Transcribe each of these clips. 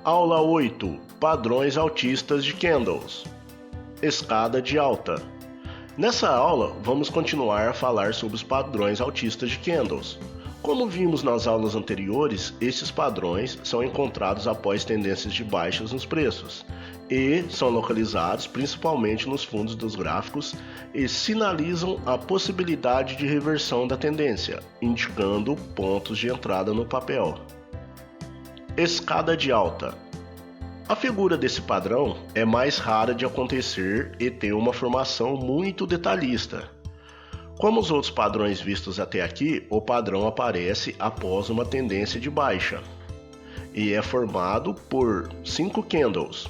Aula 8. Padrões altistas de candles. Escada de alta. Nessa aula, vamos continuar a falar sobre os padrões altistas de candles. Como vimos nas aulas anteriores, esses padrões são encontrados após tendências de baixas nos preços e são localizados principalmente nos fundos dos gráficos e sinalizam a possibilidade de reversão da tendência, indicando pontos de entrada no papel. Escada de alta. A figura desse padrão é mais rara de acontecer e tem uma formação muito detalhista. Como os outros padrões vistos até aqui, o padrão aparece após uma tendência de baixa e é formado por 5 candles.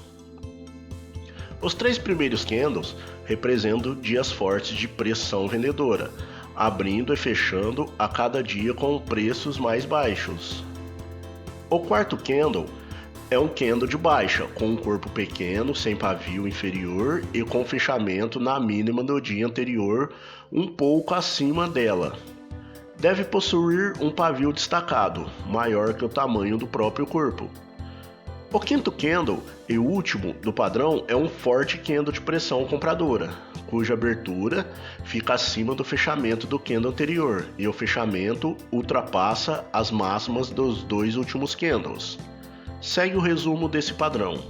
Os 3 primeiros candles representam dias fortes de pressão vendedora, abrindo e fechando a cada dia com preços mais baixos. O quarto candle é um candle de baixa, com um corpo pequeno, sem pavio inferior e com fechamento na mínima do dia anterior, um pouco acima dela. Deve possuir um pavio destacado, maior que o tamanho do próprio corpo. O quinto candle e último do padrão é um forte candle de pressão compradora, cuja abertura fica acima do fechamento do candle anterior e o fechamento ultrapassa as máximas dos 2 últimos candles. Segue o resumo desse padrão.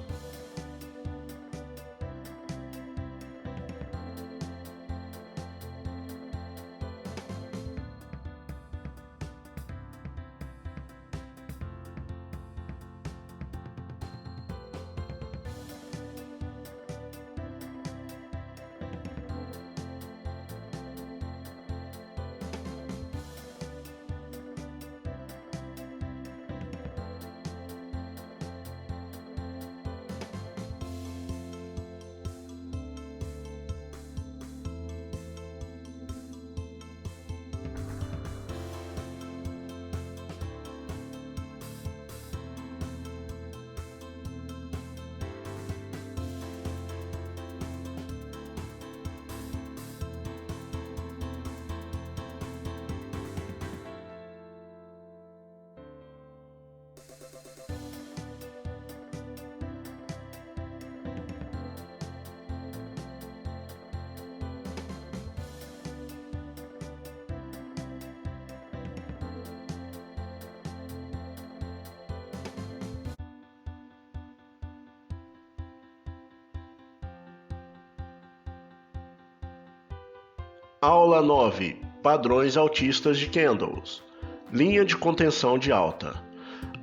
Aula 9. Padrões altistas de candles. Linha de contenção de alta.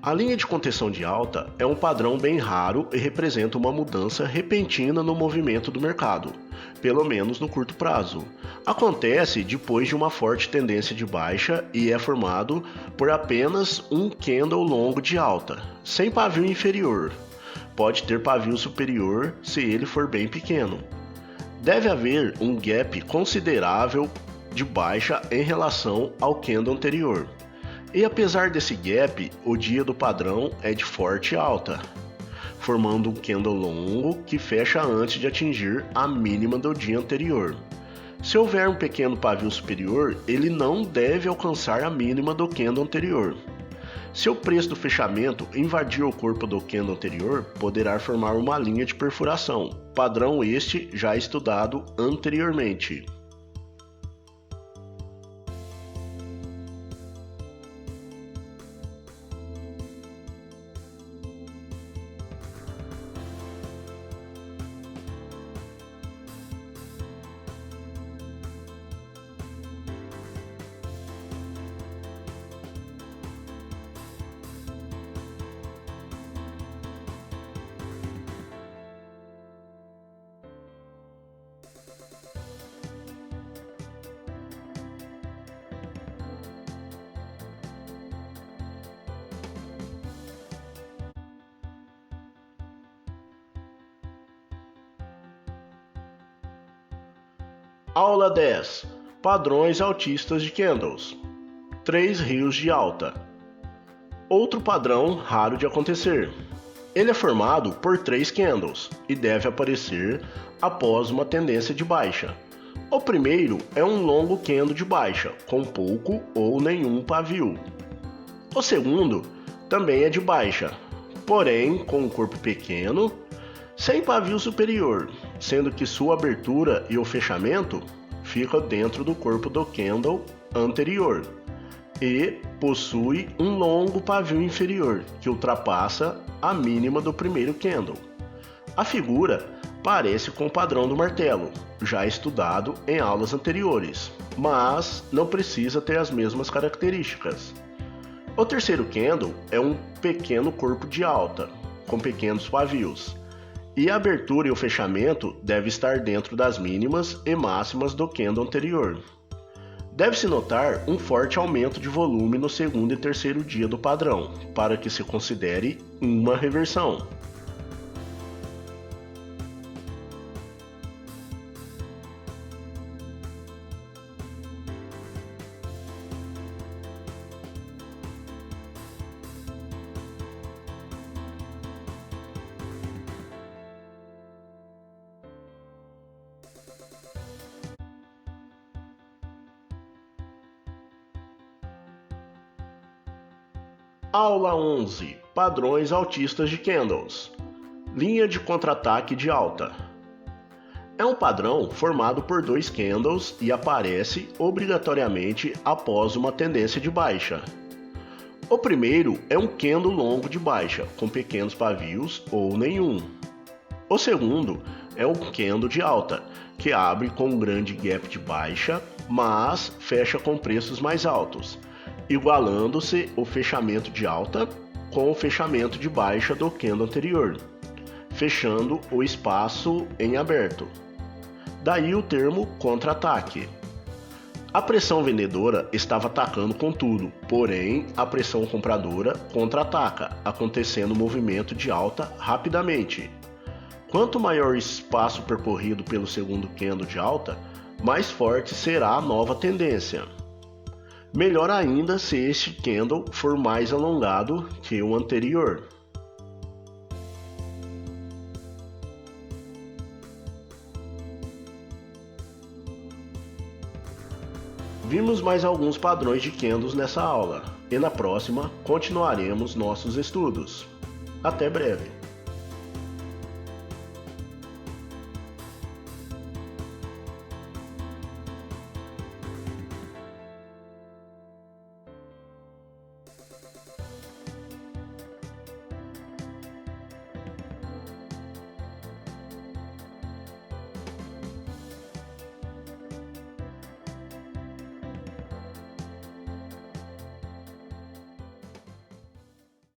A linha de contenção de alta é um padrão bem raro e representa uma mudança repentina no movimento do mercado, pelo menos no curto prazo. Acontece depois de uma forte tendência de baixa e é formado por apenas um candle longo de alta, sem pavio inferior. Pode ter pavio superior se ele for bem pequeno. Deve haver um gap considerável de baixa em relação ao candle anterior. E apesar desse gap, o dia do padrão é de forte alta, formando um candle longo que fecha antes de atingir a mínima do dia anterior. Se houver um pequeno pavio superior, ele não deve alcançar a mínima do candle anterior. Se o preço do fechamento invadir o corpo do candle anterior, poderá formar uma linha de perfuração, padrão este já estudado anteriormente. Aula 10. Padrões altistas de candles. 3 rios de alta. Outro padrão raro de acontecer. Ele é formado por 3 candles e deve aparecer após uma tendência de baixa. O primeiro é um longo candle de baixa, com pouco ou nenhum pavio. O segundo também é de baixa, porém com um corpo pequeno, sem pavio superior, sendo que sua abertura e o fechamento ficam dentro do corpo do candle anterior e possui um longo pavio inferior que ultrapassa a mínima do primeiro candle. A figura parece com o padrão do martelo, já estudado em aulas anteriores, mas não precisa ter as mesmas características. O terceiro candle é um pequeno corpo de alta, com pequenos pavios, e a abertura e o fechamento devem estar dentro das mínimas e máximas do candle anterior. Deve-se notar um forte aumento de volume no segundo e terceiro dia do padrão, para que se considere uma reversão. Aula 11. Padrões altistas de candles. Linha de contra-ataque de alta. É um padrão formado por dois candles e aparece obrigatoriamente após uma tendência de baixa. O primeiro é um candle longo de baixa, com pequenos pavios ou nenhum. O segundo é um candle de alta, que abre com um grande gap de baixa, mas fecha com preços mais altos, igualando-se o fechamento de alta com o fechamento de baixa do candle anterior, fechando o espaço em aberto. Daí o termo contra-ataque. A pressão vendedora estava atacando com tudo, porém a pressão compradora contra-ataca, acontecendo um movimento de alta rapidamente. Quanto maior o espaço percorrido pelo segundo candle de alta, mais forte será a nova tendência. Melhor ainda se este candle for mais alongado que o anterior. Vimos mais alguns padrões de candles nessa aula, e na próxima continuaremos nossos estudos. Até breve!